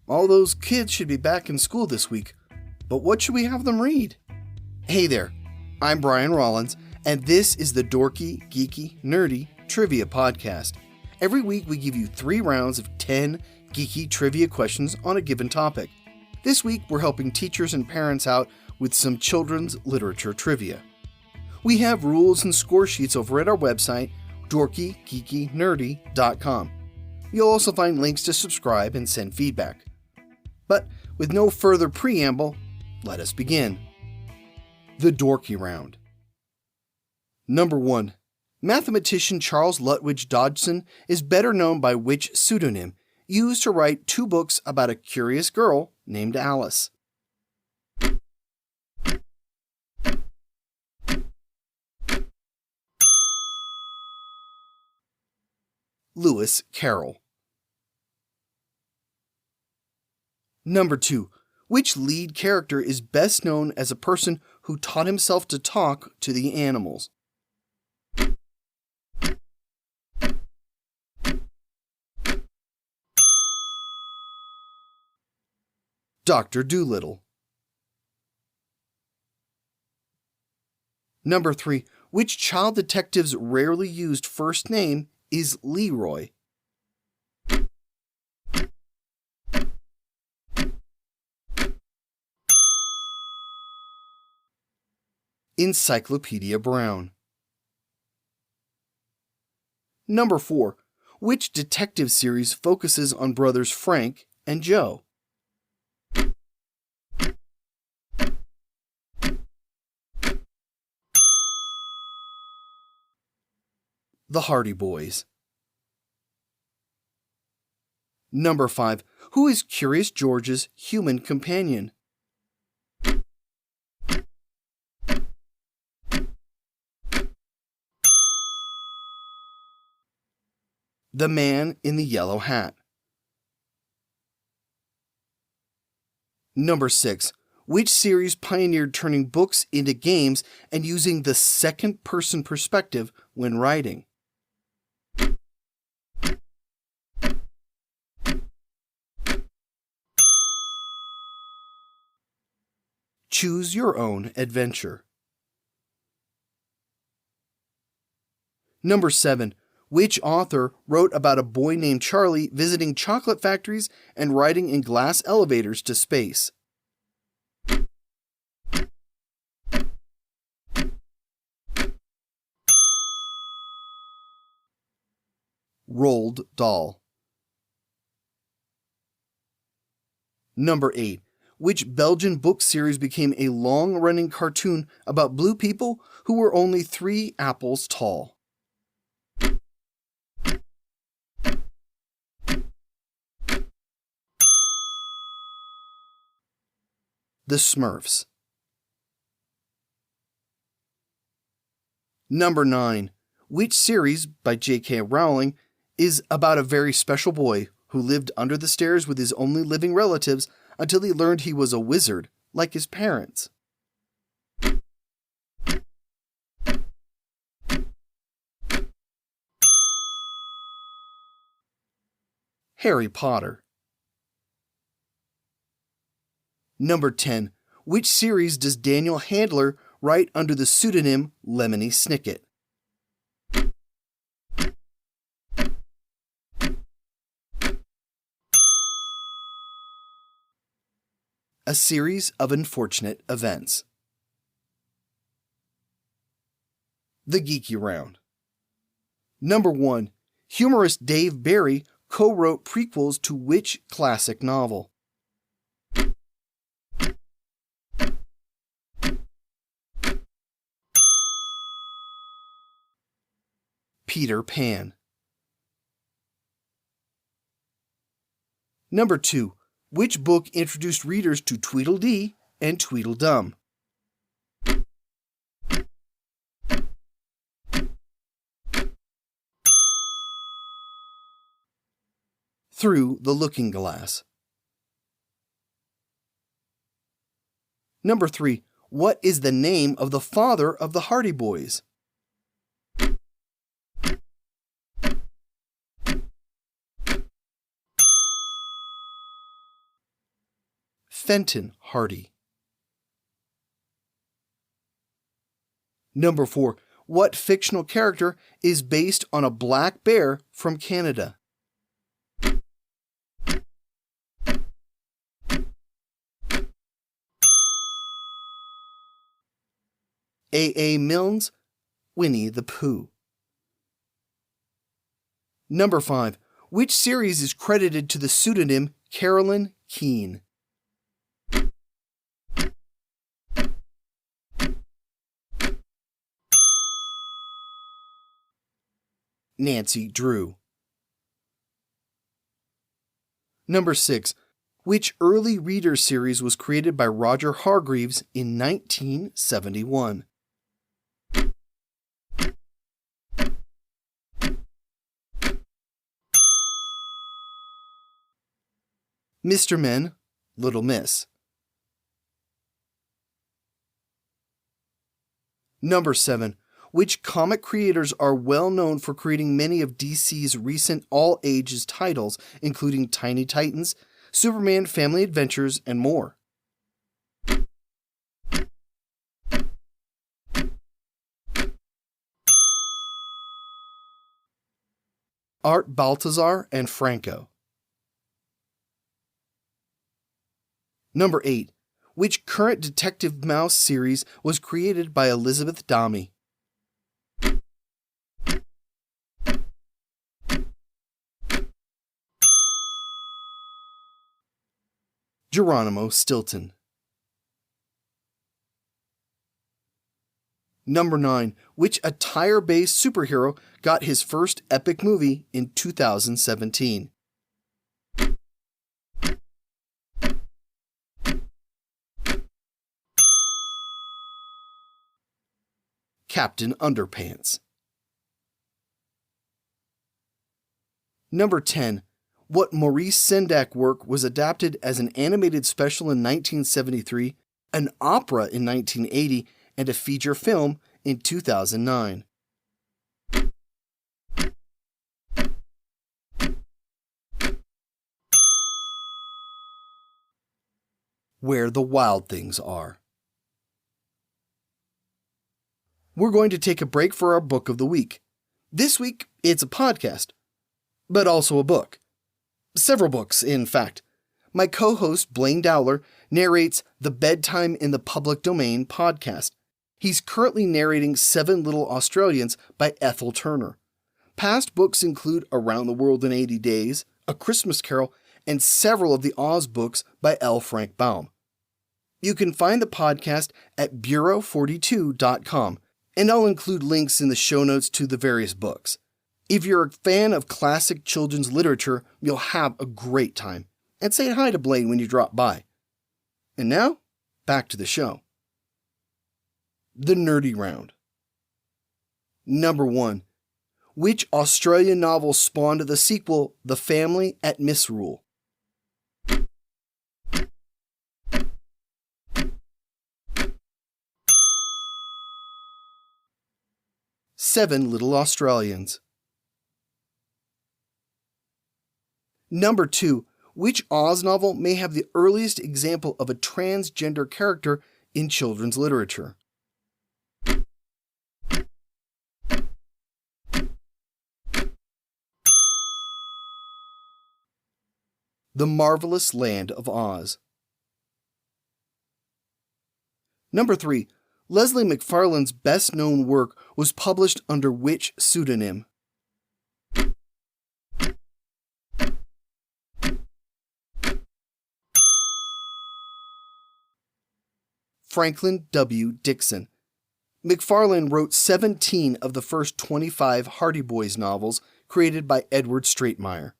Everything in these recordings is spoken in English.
All those kids should be back in school this week, but what should we have them read? Hey there, I'm Brian Rollins, and this is the Dorky, Geeky, Nerdy Trivia Podcast. Every week we give you 3 rounds of 10 geeky trivia questions on a given topic. This week we're helping teachers and parents out with some children's literature trivia. We have rules and score sheets over at our website, dorkygeekynerdy.com. You'll also find links to subscribe and send feedback. But with no further preamble, let us begin. The Dorky Round. Number 1. Mathematician Charles Lutwidge Dodgson is better known by which pseudonym, used to write 2 books about a curious girl named Alice? Lewis Carroll. Number 2. Which lead character is best known as a person who taught himself to talk to the animals? Dr. Dolittle. Number 3. Which child detective's rarely used first name is Leroy? Encyclopedia Brown. Number 4. Which detective series focuses on brothers Frank and Joe? The Hardy Boys. Number 5. Who is Curious George's human companion? The Man in the Yellow Hat. Number 6. Which series pioneered turning books into games and using the second-person perspective when writing? Choose Your Own Adventure. Number 7. Which author wrote about a boy named Charlie visiting chocolate factories and riding in glass elevators to space? Roald Dahl. Number 8. Which Belgian book series became a long-running cartoon about blue people who were only 3 apples tall? The Smurfs. Number 9. Which series by J.K. Rowling is about a very special boy who lived under the stairs with his only living relatives until he learned he was a wizard, like his parents? Harry Potter. Number 10. Which series does Daniel Handler write under the pseudonym Lemony Snicket? A Series of Unfortunate Events. The Geeky Round. Number 1. Humorist Dave Barry co-wrote prequels to which classic novel? Peter Pan. Number 2. Which book introduced readers to Tweedledee and Tweedledum? Through the Looking Glass. Number 3. What is the name of the father of the Hardy Boys? Fenton Hardy. Number 4. What fictional character is based on a black bear from Canada? A. Milne's Winnie the Pooh. Number 5. Which series is credited to the pseudonym Carolyn Keene? Nancy Drew. Number 6. Which early reader series was created by Roger Hargreaves in 1971? Mr. Men, Little Miss. Number 7. Which comic creators are well known for creating many of DC's recent all-ages titles, including Tiny Titans, Superman Family Adventures, and more? Art Baltazar and Franco. Number 8. Which current Detective Mouse series was created by Elizabeth Dahme? Geronimo Stilton. Number 9. Which attire-based superhero got his first epic movie in 2017? Captain Underpants. Number 10. What Maurice Sendak work was adapted as an animated special in 1973, an opera in 1980, and a feature film in 2009? Where the Wild Things Are. We're going to take a break for our book of the week. This week, it's a podcast, but also a book. Several books, in fact. My co-host, Blaine Dowler, narrates the Bedtime in the Public Domain podcast. He's currently narrating 7 Little Australians by Ethel Turner. Past books include Around the World in 80 Days, A Christmas Carol, and several of the Oz books by L. Frank Baum. You can find the podcast at bureau42.com, and I'll include links in the show notes to the various books. If you're a fan of classic children's literature, you'll have a great time. And say hi to Blaine when you drop by. And now, back to the show. The Nerdy Round. Number 1. Which Australian novel spawned the sequel, The Family at Misrule? Seven Little Australians. Number 2. Which Oz novel may have the earliest example of a transgender character in children's literature? The Marvelous Land of Oz. Number 3. Leslie McFarlane's best-known work was published under which pseudonym? Franklin W. Dixon. McFarlane wrote 17 of the first 25 Hardy Boys novels created by Edward Stratemeyer.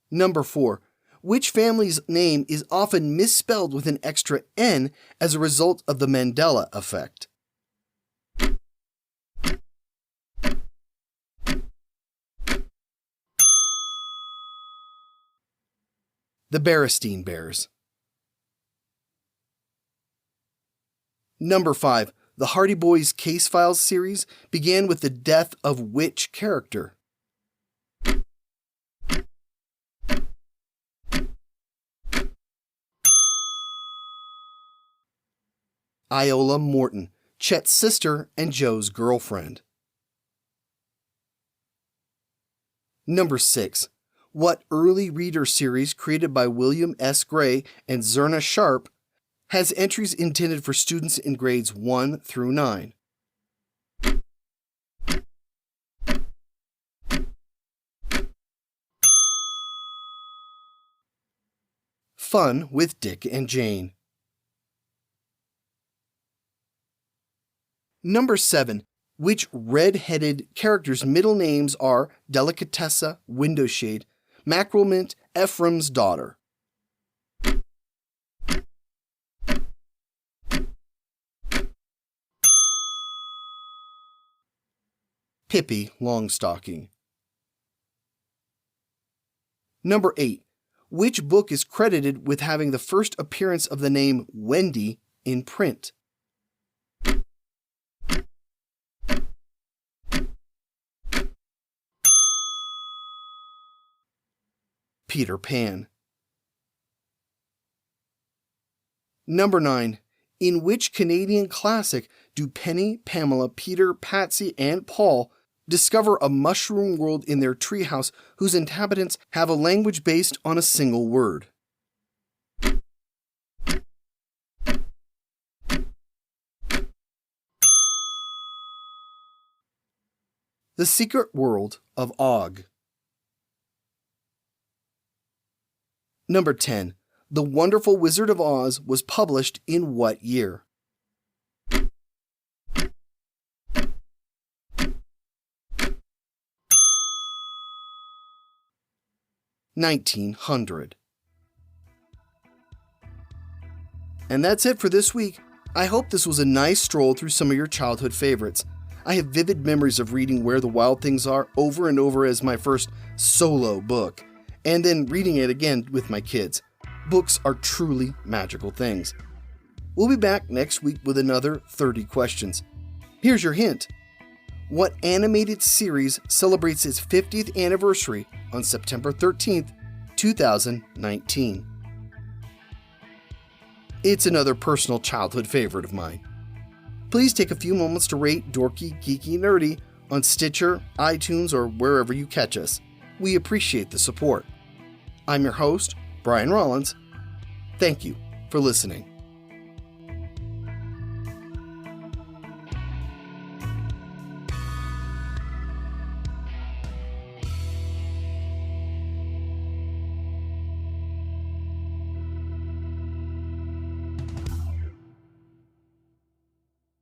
Number 4. Which family's name is often misspelled with an extra N as a result of the Mandela effect? The Berenstain Bears. Number 5. The Hardy Boys Case Files series began with the death of which character? Iola Morton, Chet's sister and Joe's girlfriend. Number 6. What early reader series created by William S. Gray and Zerna Sharp has entries intended for students in grades 1 through 9? Fun with Dick and Jane. Number 7. Which red-headed characters' middle names are Delicatessa Windowshade, Mackerel Mint Ephraim's daughter? Pippi Longstocking. Number 8. Which book is credited with having the first appearance of the name Wendy in print? Peter Pan. Number 9. In which Canadian classic do Penny, Pamela, Peter, Patsy, and Paul discover a mushroom world in their treehouse whose inhabitants have a language based on a single word? The Secret World of Og. Number 10. The Wonderful Wizard of Oz was published in what year? $1900. And that's it for this week. I hope this was a nice stroll through some of your childhood favorites. I have vivid memories of reading Where the Wild Things Are over and over as my first solo book, and then reading it again with my kids. Books are truly magical things. We'll be back next week with another 30 questions. Here's your hint. What animated series celebrates its 50th anniversary on September 13th, 2019? It's another personal childhood favorite of mine. Please take a few moments to rate Dorky, Geeky, Nerdy on Stitcher, iTunes, or wherever you catch us. We appreciate the support. I'm your host, Brian Rollins. Thank you for listening.